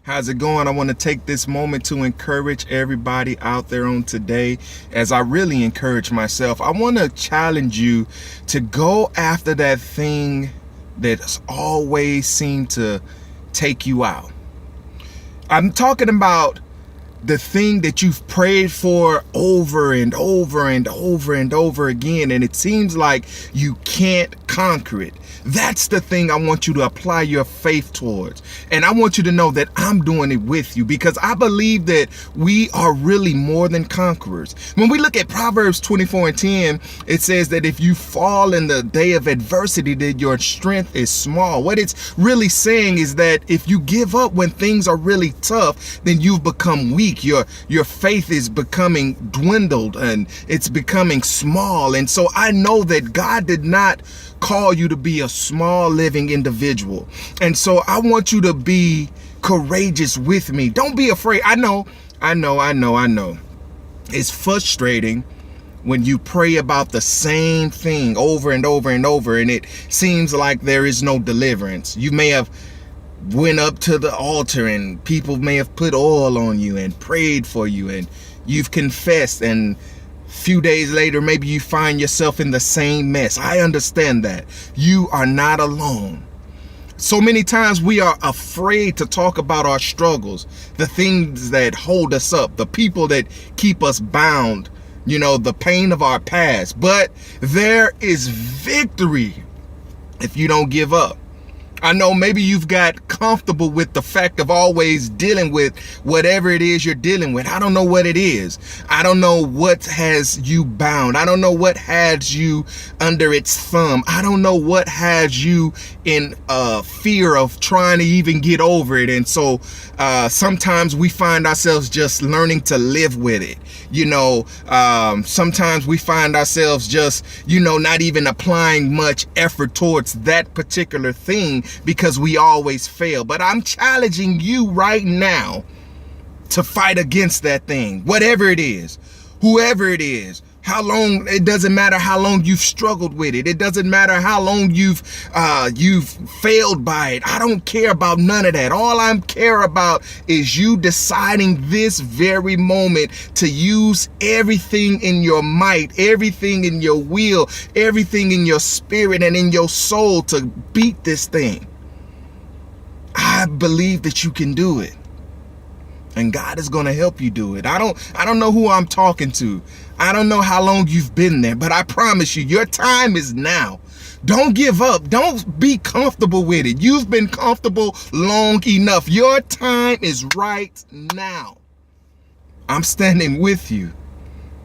How's it going? I want to take this moment to encourage everybody out there on today, as I really encourage myself. I want to challenge you to go after that thing that's always seemed to take you out. I'm talking about the thing that you've prayed for over and over and over and over again, and it seems like you can't conquer it. That's the thing I want you to apply your faith towards. And I want you to know that I'm doing it with you, because I believe that we are really more than conquerors. When we look at Proverbs 24:10, it says that if you fall in the day of adversity, that your strength is small. What it's really saying is that if you give up when things are really tough, then you've become weak. Your faith is becoming dwindled and it's becoming small. And so I know that God did not call you to be a small living individual. And so I want you to be courageous with me. Don't be afraid. I know. It's frustrating when you pray about the same thing over and over and over, and it seems like there is no deliverance. You may have went up to the altar and people may have put oil on you and prayed for you, and you've confessed, and few days later, maybe you find yourself in the same mess. I understand that. You are not alone. So many times we are afraid to talk about our struggles, the things that hold us up, the people that keep us bound, the pain of our past. But there is victory if you don't give up. I know maybe you've got comfortable with the fact of always dealing with whatever it is you're dealing with. I don't know what it is. I don't know what has you bound. I don't know what has you under its thumb. I don't know what has you in fear of trying to even get over it. And so sometimes we find ourselves just learning to live with it. Sometimes we find ourselves just, not even applying much effort towards that particular thing, because we always fail. But I'm challenging you right now to fight against that thing, whatever it is, whoever it is. How long, it doesn't matter how long you've struggled with it. It doesn't matter how long you've failed by it. I don't care about none of that. All I care about is you deciding this very moment to use everything in your might, everything in your will, everything in your spirit and in your soul to beat this thing. I believe that you can do it. And God is going to help you do it. I don't know who I'm talking to. I don't know how long you've been there, but I promise you, your time is now. Don't give up. Don't be comfortable with it. You've been comfortable long enough. Your time is right now. I'm standing with you.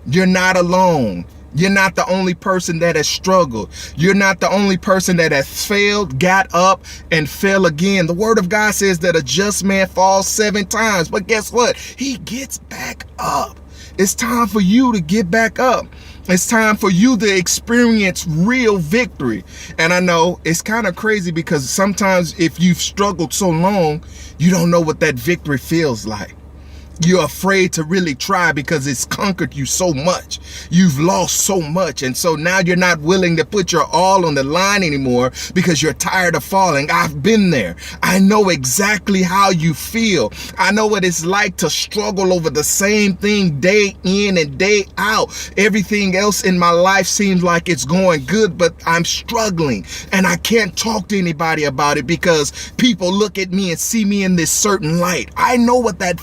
You're not alone. You're not the only person that has struggled. You're not the only person that has failed, got up, and fell again. The word of God says that a just man falls 7 times. But guess what? He gets back up. It's time for you to get back up. It's time for you to experience real victory. And I know it's kind of crazy, because sometimes if you've struggled so long, you don't know what that victory feels like. You're afraid to really try because it's conquered you so much. You've lost so much. And so now you're not willing to put your all on the line anymore because you're tired of falling. I've been there. I know exactly how you feel. I know what it's like to struggle over the same thing day in and day out. Everything else in my life seems like it's going good, but I'm struggling and I can't talk to anybody about it because people look at me and see me in this certain light. I know what that